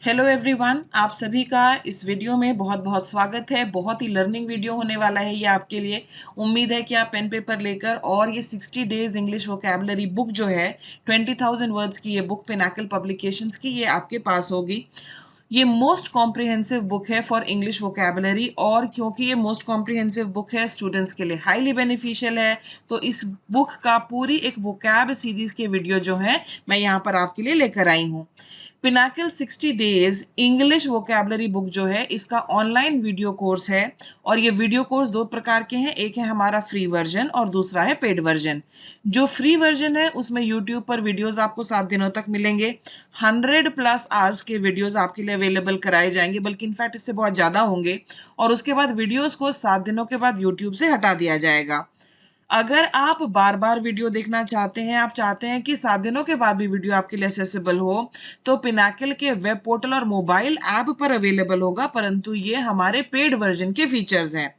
Hello everyone, आप सभी का इस वीडियो में बहुत बहुत स्वागत है। बहुत ही लर्निंग वीडियो होने वाला है ये आपके लिए। उम्मीद है कि आप पेन पेपर लेकर और ये 60 डेज इंग्लिश वोकैबुलरी बुक जो है 20,000 वर्ड्स की ये बुक पिनाकल पब्लिकेशंस की ये आपके पास होगी। ये मोस्ट कॉम्प्रिहेंसिव बुक है फॉर इंग्लिश वोकैबुलरी और क्योंकि ये मोस्ट कॉम्प्रिहेंसिव बुक है स्टूडेंट्स के लिए हाईली बेनिफिशियल है, तो इस बुक का पूरी एक वोकैब सीरीज के वीडियो जो है मैं यहाँ पर आपके लिए लेकर आई हूँ। Pinnacle 60 days English vocabulary book जो है इसका ऑनलाइन वीडियो कोर्स है और ये वीडियो कोर्स दो प्रकार के हैं। एक है हमारा फ्री वर्जन और दूसरा है पेड वर्जन। जो फ्री वर्जन है उसमें यूट्यूब पर वीडियोस आपको 7 दिनों तक मिलेंगे। 100+ आवर्स के वीडियोस आपके लिए अवेलेबल कराए जाएंगे, बल्कि इनफैक्ट इससे बहुत ज़्यादा होंगे। और उसके बाद वीडियोस को 7 दिनों के बाद यूट्यूब से हटा दिया जाएगा। अगर आप बार बार वीडियो देखना चाहते हैं, आप चाहते हैं कि 7 दिनों के बाद भी वीडियो आपके लिए एक्सेसिबल हो, तो पिनाकल के वेब पोर्टल और मोबाइल ऐप पर अवेलेबल होगा, परंतु ये हमारे पेड वर्जन के फीचर्स हैं।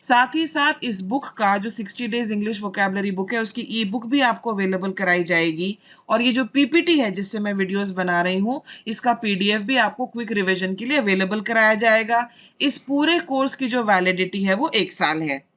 साथ ही साथ इस बुक का जो 60 डेज इंग्लिश वोकैबुलरी बुक है उसकी ई बुक भी आपको अवेलेबल कराई जाएगी। और ये जो पीपीटी है जिससे मैं वीडियोस बना रही हूँ, इसका पीडीएफ भी आपको क्विक रिवीजन के लिए अवेलेबल कराया जाएगा। इस पूरे कोर्स की जो वैलिडिटी है वो 1 साल है।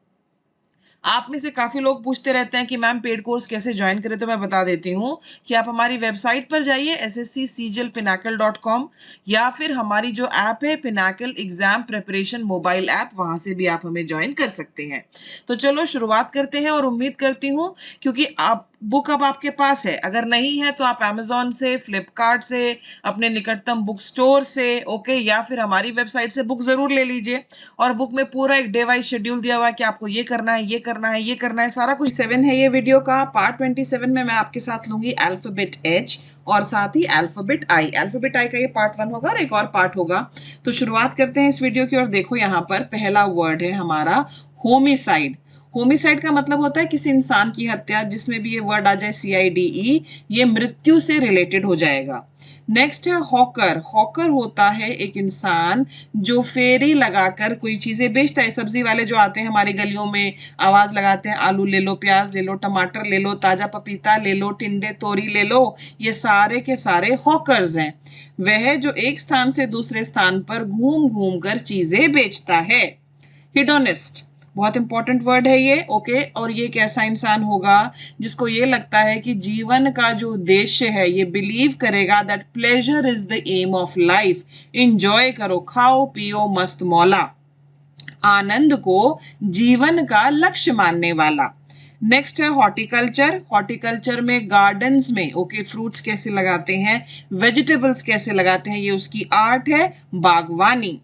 आप में से काफ़ी लोग पूछते रहते हैं कि मैम पेड कोर्स कैसे ज्वाइन करें, तो मैं बता देती हूँ कि आप हमारी वेबसाइट पर जाइए ssccglpinacle.com, या फिर हमारी जो ऐप है Pinnacle exam preparation mobile app, वहाँ से भी आप हमें ज्वाइन कर सकते हैं। तो चलो शुरुआत करते हैं और उम्मीद करती हूँ क्योंकि आप बुक अब आपके पास है, अगर नहीं है तो आप अमेजोन से, फ्लिपकार्ट से, अपने निकटतम बुक स्टोर से, ओके, या फिर हमारी वेबसाइट से बुक जरूर ले लीजिए। और बुक में पूरा एक डे वाइज शेड्यूल दिया हुआ है कि आपको ये करना है, ये करना है, ये करना है, सारा कुछ। 7 है ये वीडियो का पार्ट 27 में मैं आपके साथ लूंगी अल्फाबेट एच और साथ ही अल्फाबेट आई। अल्फाबेट आई का ये पार्ट 1 होगा और एक और पार्ट होगा। तो शुरुआत करते हैं इस वीडियो की। और देखो यहाँ पर पहला वर्ड है हमारा होमिसाइड। होमिसाइड का मतलब होता है किसी इंसान की हत्या, जिसमें भी ये वर्ड आ जाए CIDE, ये मृत्यु से रिलेटेड हो जाएगा। नेक्स्ट है हॉकर। हॉकर होता है एक इंसान जो फेरी लगाकर कोई चीजें बेचता है। सब्जी वाले जो आते हैं हमारी गलियों में, आवाज लगाते हैं, आलू ले लो, प्याज ले लो, टमाटर ले लो, ताजा पपीता ले लो, टिंडे तोरी ले लो, ये सारे के सारे हॉकर्स हैं। वह जो एक स्थान से दूसरे स्थान पर घूम घूम कर चीजें बेचता है। हिडोनिस्ट बहुत इंपॉर्टेंट वर्ड है ये, ओके। और ये एक ऐसा इंसान होगा जिसको ये लगता है कि जीवन का जो उद्देश्य है, ये बिलीव करेगा that pleasure is the aim of life. Enjoy करो, खाओ पियो मस्त मौला, आनंद को जीवन का लक्ष्य मानने वाला। नेक्स्ट है हॉर्टिकल्चर। हॉर्टिकल्चर में गार्डन्स में, ओके, फ्रूट्स कैसे लगाते हैं, वेजिटेबल्स कैसे लगाते हैं, ये उसकी आर्ट है, बागवानी।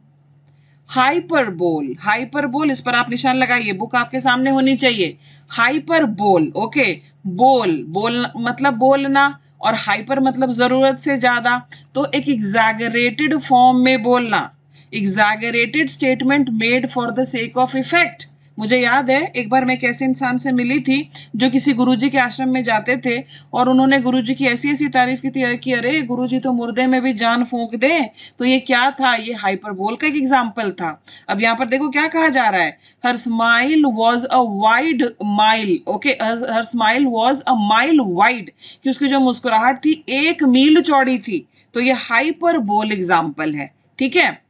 हाइपरबोल। हाइपरबोल, इस पर आप निशान लगाइए, बुक आपके सामने होनी चाहिए। Hyperbole, okay. बोल मतलब बोलना, और हाइपर मतलब जरूरत से ज्यादा, तो एक एग्जैगरेटेड फॉर्म में बोलना। Exaggerated statement made for the sake of effect. मुझे याद है एक बार मैं कैसे इंसान से मिली थी जो किसी गुरुजी के आश्रम में जाते थे और उन्होंने गुरुजी की ऐसी ऐसी तारीफ की थी कि अरे गुरुजी तो मुर्दे में भी जान फूंक दे। तो ये क्या था, ये हाइपरबोल का एक एग्जाम्पल था। अब यहाँ पर देखो क्या कहा जा रहा है, her smile was a wide mile, okay, her smile was a mile wide, कि उसकी जो मुस्कुराहट थी 1 मील चौड़ी थी। तो ये हाइपरबोल एग्जाम्पल है, ठीक है।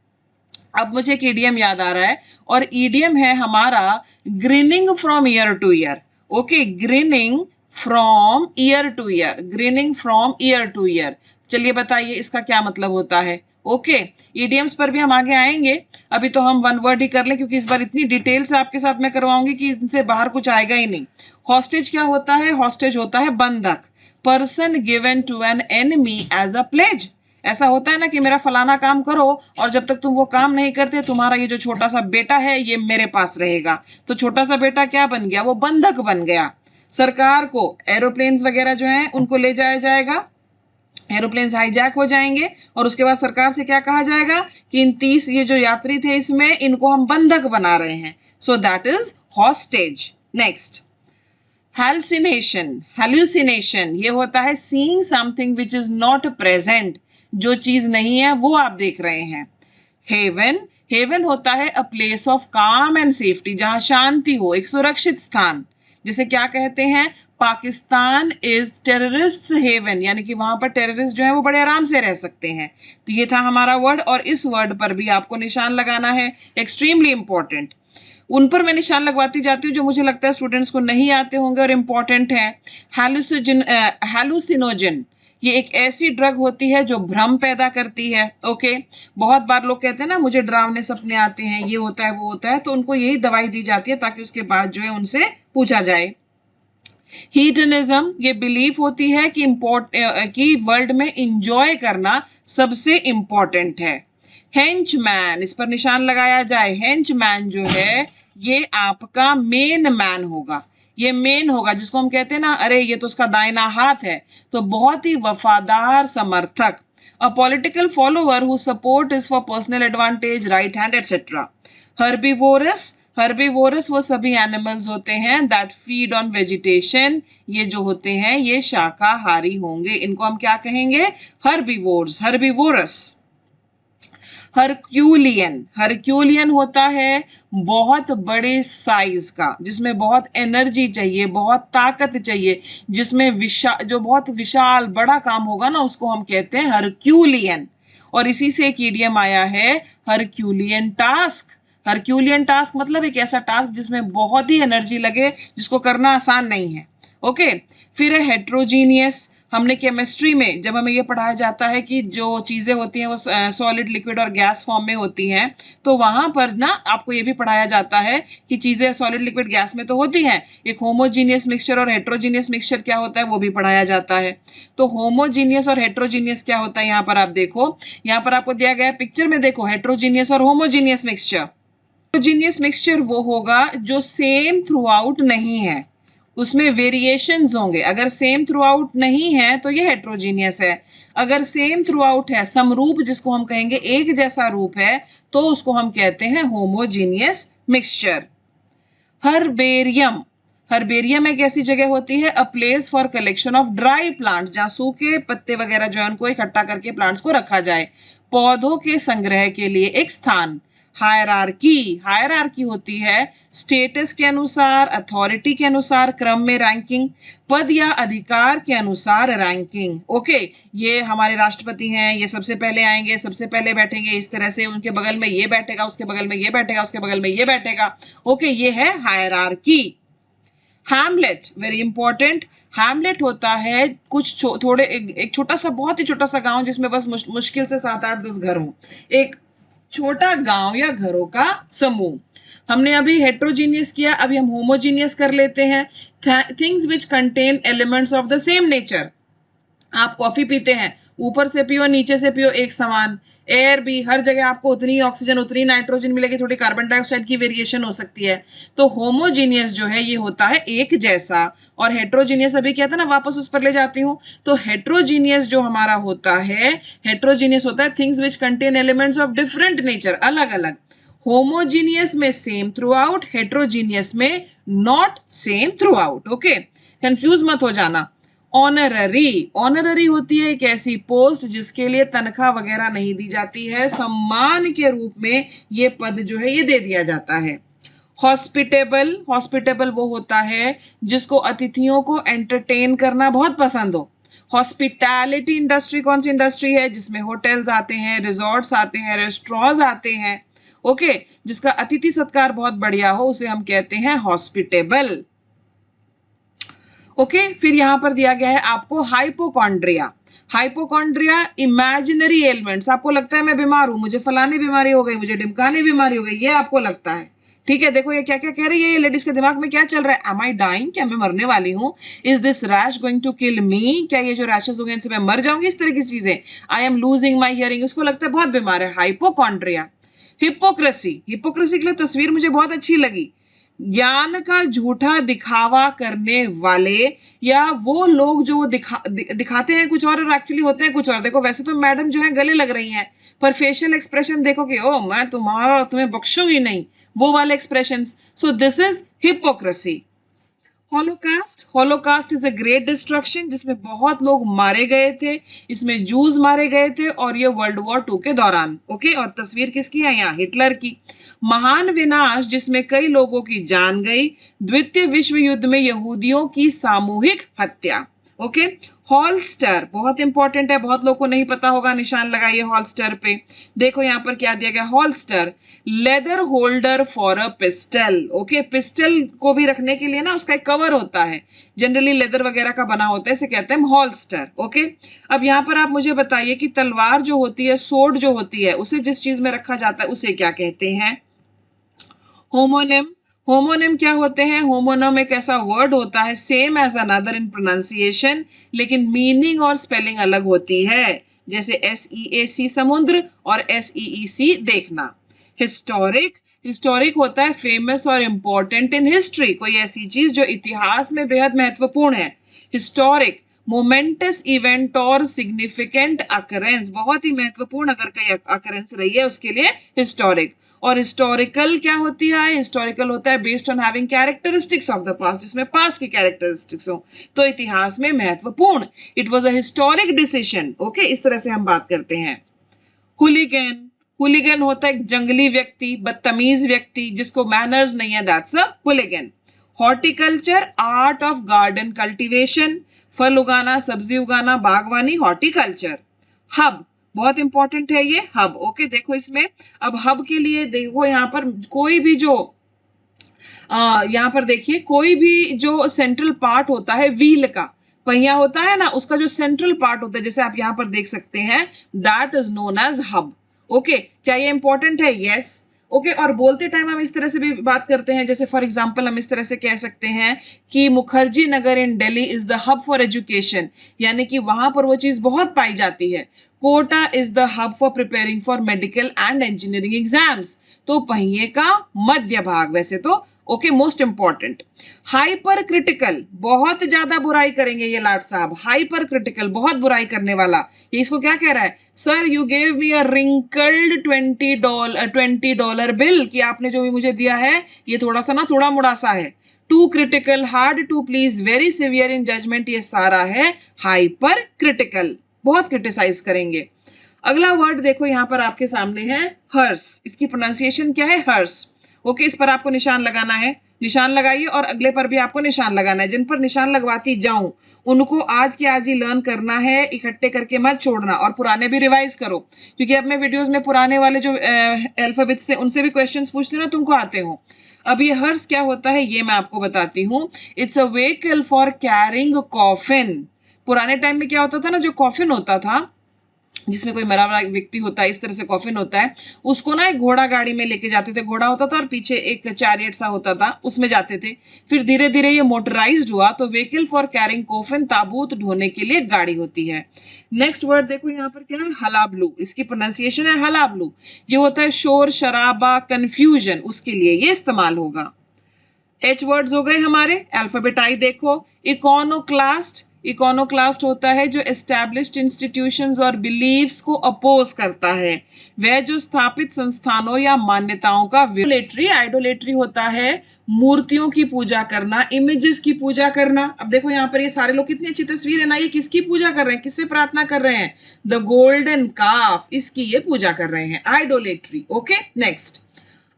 अब मुझे एक ईडियम याद आ रहा है, और ईडियम है हमारा grinning from year two year, okay, grinning from year two year, grinning from year two year. चलिए बताइए इसका क्या मतलब होता है, ओके। ईडियम्स पर भी हम आगे आएंगे, अभी तो हम वन वर्ड ही कर लें क्योंकि इस बार इतनी डिटेल से आपके साथ मैं करवाऊंगी कि इनसे बाहर कुछ आएगा ही नहीं। हॉस्टेज क्या होता है, हॉस्टेज होता है बंधक, person given to an enemy as a pledge. ऐसा होता है ना कि मेरा फलाना काम करो और जब तक तुम वो काम नहीं करते तुम्हारा ये जो छोटा सा बेटा है ये मेरे पास रहेगा। तो छोटा सा बेटा क्या बन गया, वो बंधक बन गया। सरकार को एरोप्लेन्स वगैरह जो हैं उनको ले जाया जाएगा, एरोप्लेन हाईजैक हो जाएंगे और उसके बाद सरकार से क्या कहा जाएगा कि इन 30 ये जो यात्री थे इसमें इनको हम बंधक बना रहे हैं। So that is hostage. Next, hallucination ये होता है seeing something which is not present, जो चीज नहीं है वो आप देख रहे हैं। हेवन होता है अ प्लेस ऑफ काम एंड सेफ्टी, जहां शांति हो, एक सुरक्षित स्थान। जैसे क्या कहते हैं, पाकिस्तान इज टेररिस्ट हेवन, यानी कि वहां पर टेररिस्ट जो है वो बड़े आराम से रह सकते हैं। तो ये था हमारा वर्ड, और इस वर्ड पर भी आपको निशान लगाना है, एक्सट्रीमली इंपॉर्टेंट। उन पर मैं निशान लगवाती जाती हूँ जो मुझे लगता है स्टूडेंट्स को नहीं आते होंगे और इम्पॉर्टेंट है। हैलुसिनोजन, ये एक ऐसी ड्रग होती है जो भ्रम पैदा करती है। ओके, बहुत बार लोग कहते हैं ना मुझे डरावने सपने आते हैं, ये होता है वो होता है, तो उनको यही दवाई दी जाती है ताकि उसके बाद जो है उनसे पूछा जाए। हीडनिज्म, ये बिलीफ होती है कि वर्ल्ड में इंजॉय करना सबसे इंपॉर्टेंट है। हेंचमैन, इस पर निशान लगाया जाए। हेंचमैन जो है ये आपका मेन मैन होगा, ये मेन होगा जिसको हम कहते हैं ना, अरे ये तो उसका दाहिना हाथ है, तो बहुत ही वफादार समर्थक। A political follower who support is for personal advantage, right hand etcetera. Herbivorous, herbivorous वो सभी एनिमल्स होते हैं दैट फीड ऑन वेजिटेशन, ये जो होते हैं ये शाकाहारी होंगे, इनको हम क्या कहेंगे, हर्बीवोर्स, हर्बीवोरस। हरक्यूलियन, हरक्यूलियन होता है बहुत बड़े साइज का, जिसमें बहुत एनर्जी चाहिए, बहुत ताकत चाहिए, जिसमें जो बहुत विशाल बड़ा काम होगा ना उसको हम कहते हैं हरक्यूलियन। और इसी से एक ईडियम आया है हरक्यूलियन टास्क। हरक्यूलियन टास्क मतलब एक ऐसा टास्क जिसमें बहुत ही एनर्जी लगे, जिसको करना आसान नहीं है। ओके, फिर है हेट्रोजीनियस। हमने केमिस्ट्री में जब हमें ये पढ़ाया जाता है कि जो चीजें होती हैं वो सॉलिड, लिक्विड और गैस फॉर्म में होती हैं, तो वहां पर ना आपको ये भी पढ़ाया जाता है कि चीजें सॉलिड, लिक्विड, गैस में तो होती हैं, एक होमोजीनियस मिक्सचर और हेट्रोजीनियस मिक्सचर क्या होता है वो भी पढ़ाया जाता है। तो होमोजीनियस और हेट्रोजीनियस क्या होता है, यहाँ पर आप देखो, यहाँ पर आपको दिया गया है पिक्चर में, देखो हेट्रोजीनियस और होमोजीनियस मिक्सचर। हेट्रोजीनियस मिक्सचर वो होगा जो सेम थ्रू आउट नहीं है, उसमें वेरिएशंस होंगे। अगर सेम थ्रू आउट नहीं है तो ये हेट्रोजीनियस है, अगर सेम थ्रू आउट है, समरूप जिसको हम कहेंगे एक जैसा रूप है, तो उसको हम कहते हैं होमोजीनियस मिक्सचर। हर्बेरियम, हर्बेरियम एक ऐसी जगह होती है, a place for collection of dry plants, जहां सूखे पत्ते वगैरह जो है उनको इकट्ठा करके प्लांट्स को रखा जाए, पौधों के संग्रह के लिए एक स्थान। हायरार्की, हायरार्की होती है स्टेटस के अनुसार, अथॉरिटी के अनुसार, क्रम में रैंकिंग, पद या अधिकार के अनुसार रैंकिंग। ओके, ये हमारे राष्ट्रपति हैं, ये सबसे पहले आएंगे, सबसे पहले बैठेंगे, इस तरह से उनके बगल में ये बैठेगा, उसके बगल में ये बैठेगा, उसके बगल में ये बैठेगा। ओके, ये है hierarchy. Hamlet, very important. Hamlet होता है कुछ थोड़े एक छोटा सा, बहुत ही छोटा सा गांव जिसमें बस मुश्किल से 7, 8, 10 घर हों, एक छोटा गांव या घरों का समूह। हमने अभी हेट्रोजीनियस किया, अभी हम होमोजीनियस कर लेते हैं। Things which contain elements of the same nature. आप कॉफी पीते हैं, ऊपर से पियो नीचे से पियो एक समान, एयर भी हर जगह आपको उतनी ऑक्सीजन उतनी नाइट्रोजन मिलेगी, थोड़ी कार्बन डाइऑक्साइड की वेरिएशन हो सकती है। तो होमोजीनियस जो है ये होता है एक जैसा, और हेट्रोजीनियस अभी क्या था ना, वापस उस पर ले जाती हूँ। तो हेट्रोजीनियस जो हमारा होता है, हेट्रोजीनियस होता है things which contain elements of different nature, अलग अलग। होमोजीनियस में सेम थ्रू आउट, हेट्रोजीनियस में not same through out. Okay, confuse मत हो जाना। ऑनररी, ऑनररी होती है एक ऐसी पोस्ट जिसके लिए तनख्वाह वगैरह नहीं दी जाती है, सम्मान के रूप में ये पद जो है ये दे दिया जाता है। हॉस्पिटेबल, हॉस्पिटेबल वो होता है जिसको अतिथियों को एंटरटेन करना बहुत पसंद हो। हॉस्पिटैलिटी इंडस्ट्री कौन सी इंडस्ट्री है, जिसमें होटल्स आते हैं, रिजॉर्ट्स आते हैं, रेस्टोरेंट्स आते हैं। ओके, जिसका अतिथि सत्कार बहुत बढ़िया हो उसे हम कहते हैं हॉस्पिटेबल। ओके, फिर यहां पर दिया गया है आपको हाइपोकॉन्ड्रिया। हाइपोकॉन्ड्रिया इमेजिनरी एलिमेंट्स, आपको लगता है मैं बीमार हूं, मुझे फलानी बीमारी हो गई, मुझे ढिमकानी बीमारी हो गई, ये आपको लगता है, ठीक है। देखो ये क्या क्या कह रही है, ये लेडीज के दिमाग में क्या चल रहा है, एम आई डाइंग, क्या मैं मरने वाली हूँ, is this rash going to kill me, क्या ये जो रैशेस हो गए इनसे मैं मर जाऊंगी, इस तरह की चीजें, I am losing my hearing, उसको लगता है बहुत बीमार है, हाइपोकॉन्ड्रिया। हिपोक्रेसी, हिपोक्रेसी के लिए तस्वीर मुझे बहुत अच्छी लगी, ज्ञान का झूठा दिखावा करने वाले, या वो लोग जो दिखाते हैं कुछ और एक्चुअली होते हैं कुछ और। देखो वैसे तो मैडम जो है गले लग रही हैं, पर फेशियल एक्सप्रेशन देखो कि ओ मैं तुम्हारा तुम्हें बख्शूंगी नहीं, वो वाले expressions. So this is hypocrisy. Holocaust, holocaust is a great destruction जिसमें बहुत लोग मारे गए थे, इसमें जूस मारे गए थे, और ये वर्ल्ड वॉर 2 के दौरान। ओके, और तस्वीर किसकी है यहाँ, हिटलर की। महान विनाश जिसमें कई लोगों की जान गई, द्वितीय विश्व युद्ध में यहूदियों की सामूहिक हत्या। ओके, हॉलस्टर बहुत इंपॉर्टेंट है, बहुत लोगों को नहीं पता होगा, निशान लगाइए हॉलस्टर पे। देखो यहाँ पर क्या दिया गया, holster leather holder for a pistol. Okay, pistol को भी रखने के लिए ना उसका एक कवर होता है, जनरली लेदर वगैरह का बना होता है, इसे कहते हैं हॉलस्टर। ओके, अब यहाँ पर आप मुझे बताइए कि तलवार जो होती है, सोर्ड जो होती है, उसे जिस चीज में रखा जाता है उसे क्या कहते हैं? होमोनिम। होमोनिम क्या होते हैं? होमोनिम एक ऐसा वर्ड होता है same as another in pronunciation, लेकिन मीनिंग और स्पेलिंग अलग होती है, जैसे SEAC समुद्र और SEEC देखना। हिस्टोरिक, हिस्टोरिक होता है फेमस और इंपॉर्टेंट इन हिस्ट्री, कोई ऐसी चीज जो इतिहास में बेहद महत्वपूर्ण है। हिस्टोरिक मोमेंटस इवेंट और सिग्निफिकेंट अकरेंस, बहुत ही महत्वपूर्ण अगर कोई अकरेंस रही है उसके लिए हिस्टोरिक। और हिस्टोरिकल क्या होती है? हिस्टोरिकल होता है based on having characteristics of the past, जिसमें पास्ट की कैरेक्टरिस्टिक्स हो, तो इतिहास में महत्वपूर्ण। It was a historic decision. Okay, इस तरह से हम बात करते हैं। हुलिगन, हुलिगन होता है एक जंगली व्यक्ति, बदतमीज व्यक्ति जिसको मैनर्स नहीं है, that's a hooligan. Horticulture art of garden cultivation, फल उगाना, सब्जी उगाना, बागवानी, हॉर्टिकल्चर। हब बहुत इंपॉर्टेंट है ये हब। ओके, देखो इसमें अब हब के लिए देखो यहाँ पर कोई भी जो यहाँ पर देखिए कोई भी जो सेंट्रल पार्ट होता है, व्हील का पहिया होता है ना, उसका जो सेंट्रल पार्ट होता है, जैसे आप यहाँ पर देख सकते हैं, that is known as hub. Okay, क्या ये इंपॉर्टेंट है? यस। ओके, और बोलते टाइम हम इस तरह से भी बात करते हैं, जैसे फॉर एग्जांपल हम इस तरह से कह सकते हैं कि Mukherjee Nagar in Delhi is the hub for education, यानी कि वहां पर वो चीज बहुत पाई जाती है। Kota is the hub for preparing for medical and engineering exams, तो पहिए का मध्य भाग। वैसे तो okay, most important. Hyper critical, बहुत ज्यादा बुराई करेंगे ये लाट साहब, हाइपर क्रिटिकल बहुत बुराई करने वाला। ये इसको क्या कह रहा है? Sir you gave me a wrinkled $20 bill, कि आपने जो भी मुझे दिया है ये थोड़ा सा ना थोड़ा मुड़ा सा है। Too critical, hard to please, very severe in judgment, ये सारा है हाइपर क्रिटिकल, बहुत क्रिटिसाइज करेंगे। अगला वर्ड देखो यहाँ पर आपके सामने है हर्ष, इसकी प्रोनाउंसिएशन क्या है? हर्ष। ओके, इस पर आपको निशान लगाना है, निशान लगाइए, और अगले पर भी आपको निशान लगाना है। जिन पर निशान लगवाती जाऊं उनको आज के आज ही लर्न करना है, इकट्ठे करके मत छोड़ना, और पुराने भी रिवाइज करो, क्योंकि अब मैं वीडियोस में पुराने वाले जो अल्फाबेट्स थे उनसे भी क्वेश्चंस पूछती हूँ ना, तुमको आते हो। अब ये हर्ष क्या होता है ये मैं आपको बताती हूँ। It's a vehicle for carrying coffin. पुराने टाइम में क्या होता था ना, जो कॉफिन होता था जिसमें कोई मरा हुआ व्यक्ति होता है, इस तरह से कॉफिन होता है, उसको ना एक घोड़ा गाड़ी में लेके जाते थे, घोड़ा होता था और पीछे एक चैरियट सा होता था, उसमें जाते थे। फिर धीरे धीरे ये मोटराइज्ड हुआ, तो व्हीकल फॉर कैरिंग कॉफिन, ताबूत ढोने के लिए गाड़ी होती है। नेक्स्ट वर्ड देखो यहाँ पर क्या है? हलाबलू, इसकी प्रोनाउंसिएशन है हलाबलू। ये होता है शोर शराबा, कंफ्यूजन, उसके लिए ये इस्तेमाल होगा। एच वर्ड्स हो गए हमारे। अल्फाबेट आई देखो, इकोनोक्लास्ट, इकोनोक्लास्ट होता है जो एस्टैब्लिश्ड इंस्टीट्यूशंस और बिलीव्स को अपोज करता है, वह जो स्थापित संस्थानों या मान्यताओं का। आइडोलेट्री, आइडोलेट्री होता है मूर्तियों की पूजा करना, इमेजेस की पूजा करना। अब देखो यहाँ पर ये सारे लोग, कितनी अच्छी तस्वीर है ना, ये किसकी पूजा कर रहे हैं, किससे प्रार्थना कर रहे हैं? द गोल्डन काफ, इसकी ये पूजा कर रहे हैं, idolatry. Okay, next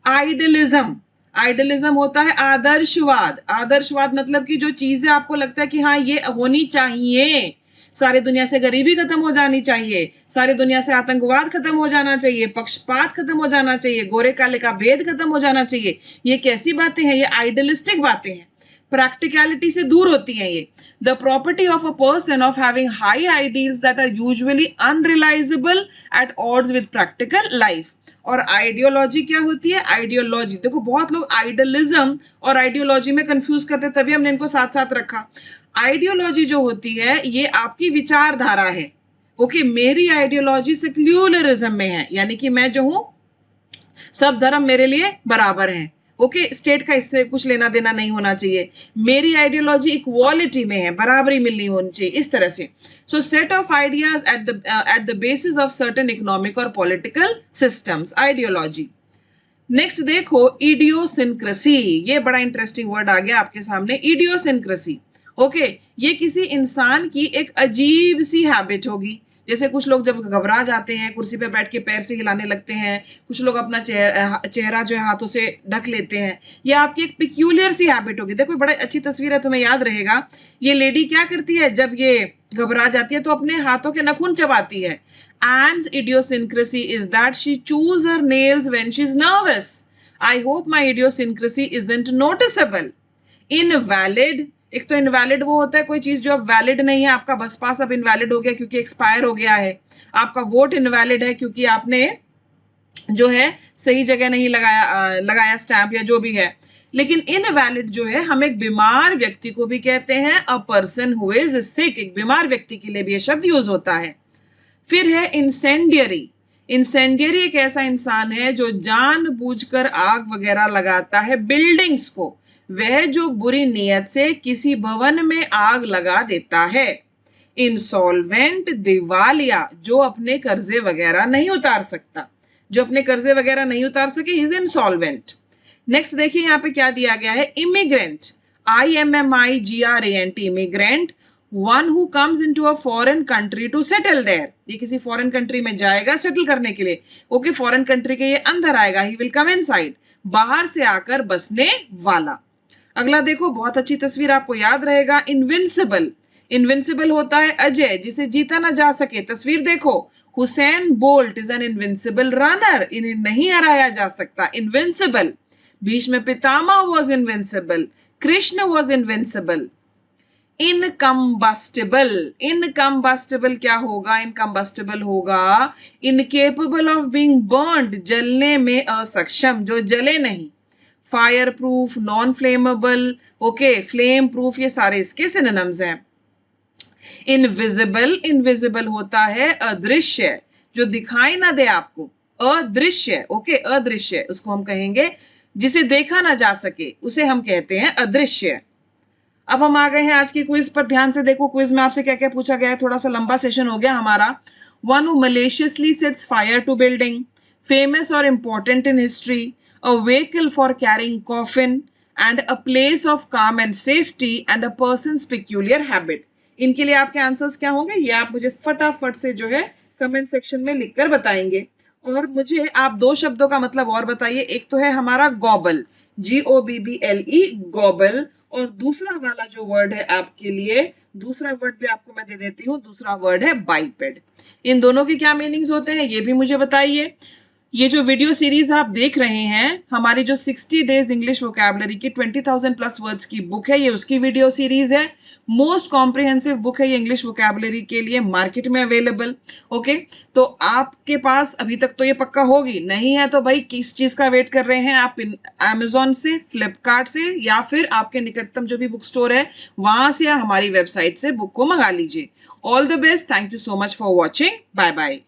idealism. Idealism होता है आदर्शवाद। आदर्शवाद मतलब कि जो चीजें आपको लगता है कि हाँ ये होनी चाहिए, सारी दुनिया से गरीबी खत्म हो जानी चाहिए, सारी दुनिया से आतंकवाद खत्म हो जाना चाहिए, पक्षपात खत्म हो जाना चाहिए, गोरे काले का भेद खत्म हो जाना चाहिए, ये कैसी बातें हैं? ये आइडलिस्टिक बातें हैं, प्रैक्टिकलिटी से दूर होती हैं ये। The property of a person of having high ideals that are usually unrealizable at odds with practical life. और आइडियोलॉजी क्या होती है? आइडियोलॉजी, देखो बहुत लोग आइडियलिज्म और आइडियोलॉजी में कंफ्यूज करते, तभी हमने इनको साथ साथ रखा। आइडियोलॉजी जो होती है ये आपकी विचारधारा है। ओके, मेरी आइडियोलॉजी सेक्युलरिज्म में है, यानी कि मैं जो हूं सब धर्म मेरे लिए बराबर हैं। ओके, स्टेट का इससे कुछ लेना देना नहीं होना चाहिए। मेरी आइडियोलॉजी इक्वालिटी में है, बराबरी मिलनी होनी चाहिए, इस तरह से। सो set of ideas at the basis of certain economic और पॉलिटिकल सिस्टम्स, आइडियोलॉजी। नेक्स्ट देखो इडियोसिंक्रेसी, ये बड़ा इंटरेस्टिंग वर्ड आ गया आपके सामने, इडियोसिंक्रेसी। ओके, ये किसी इंसान की एक अजीब सी हैबिट होगी जैसे कुछ लोग जब घबरा जाते हैं कुर्सी पे बैठ के पैर से हिलाने लगते हैं, कुछ लोग अपना चेहरा जो है हाथों से ढक लेते हैं। ये आपकी एक पिक्यूलियर सी हैबिट होगी। देखो बड़ी अच्छी तस्वीर है, तुम्हें याद रहेगा। ये लेडी क्या करती है जब ये घबरा जाती है तो अपने हाथों के नाखून चबाती है। Anne's idiosyncrasy is that she chews her nails when she's nervous. I hope my idiosyncrasy isn't noticeable. Invalid, एक तो इनवैलिड वो होता है कोई चीज जो अब वैलिड नहीं है, आपका बस पास अब इनवैलिड हो गया क्योंकि एक्सपायर हो गया है। आपका वोट इनवैलिड है क्योंकि आपने जो है सही जगह नहीं लगाया स्टैंप या जो भी है। लेकिन इनवैलिड जो है हम एक बीमार व्यक्ति को भी कहते हैं, a person who is sick, एक बीमार व्यक्ति के लिए भी ये शब्द यूज होता है। फिर है इंसेंडियरी। इंसेंडियरी एक ऐसा इंसान है जो जानबूझकर आग वगैरह लगाता है बिल्डिंग्स को, वह जो बुरी नीयत से किसी भवन में आग लगा देता है। इंसॉल्वेंट, दिवालिया, जो अपने कर्जे वगैरह नहीं उतार सकता, जो अपने कर्जे वगैरह नहीं उतार सके, इज इंसॉल्वेंट। नेक्स्ट देखिए यहाँ पे क्या दिया गया है, immigrant, IMMIGRANT, immigrant, one who comes into a foreign country to settle there, ये किसी फॉरेन कंट्री में जाएगा सेटल करने के लिए। ओके, फॉरेन कंट्री के ये अंदर आएगा, ही विल कम इनसाइड, बाहर से आकर बसने वाला। अगला देखो, बहुत अच्छी तस्वीर, आपको याद रहेगा, इनविंसिबल। इनविंसिबल होता है अजय, जिसे जीता ना जा सके। तस्वीर देखो, Usain Bolt is an invincible runner, इन्हें नहीं हराया जा सकता, invincible. Bhishma Pitamah was invincible, Krishna was invincible. इनकम्बस्टिबल, इनकम्बस्टिबल क्या होगा, इनकम्बस्टिबल होगा इनकेपेबल ऑफ बीइंग बर्न्ड, जलने में असक्षम, जो जले नहीं। Fire proof, non flammable, okay, flame proof, ये सारे इसके सिनोनिम्स हैं। इनविजिबल, इनविजिबल होता है अदृश्य, जो दिखाई ना दे आपको, अदृश्य, ओके, अदृश्य, उसको हम कहेंगे जिसे देखा ना जा सके, उसे हम कहते हैं अदृश्य। अब हम आ गए हैं आज की क्विज पर, ध्यान से देखो क्विज में आपसे क्या क्या पूछा गया है, थोड़ा सा लंबा सेशन हो गया हमारा। One who maliciously sets fire to building, famous or important in history, a vehicle for carrying coffin, and a place of calm and safety, and a person's peculiar habit। इनके लिए आपके आंसर्स क्या होंगे, ये आप मुझे फटाफट से जो है कमेंट सेक्शन में लिखकर बताएंगे। और मुझे आप दो शब्दों का मतलब और बताइए, एक तो है हमारा गॉबल, GOBBLE, गॉबल, और दूसरा वाला जो वर्ड है आपके लिए, दूसरा वर्ड भी आपको मैं दे देती हूँ, दूसरा वर्ड है बाइपेड। इन दोनों के क्या मीनिंग्स होते हैं ये भी मुझे बताइए। ये जो वीडियो सीरीज आप देख रहे हैं, हमारी जो 60 डेज इंग्लिश वोकैबुलरी की 20,000 प्लस वर्ड्स की बुक है, ये उसकी वीडियो सीरीज है। मोस्ट कॉम्प्रिहेंसिव बुक है ये इंग्लिश वोकैबुलरी के लिए, मार्केट में अवेलेबल। ओके, तो आपके पास अभी तक तो ये पक्का होगी, नहीं है तो भाई किस चीज का वेट कर रहे हैं आप, अमेजोन से, फ्लिपकार्ट से, या फिर आपके निकटतम जो भी बुक स्टोर है वहां से या हमारी वेबसाइट से बुक को मंगा लीजिए। All the best, thank you so much for watching, bye bye.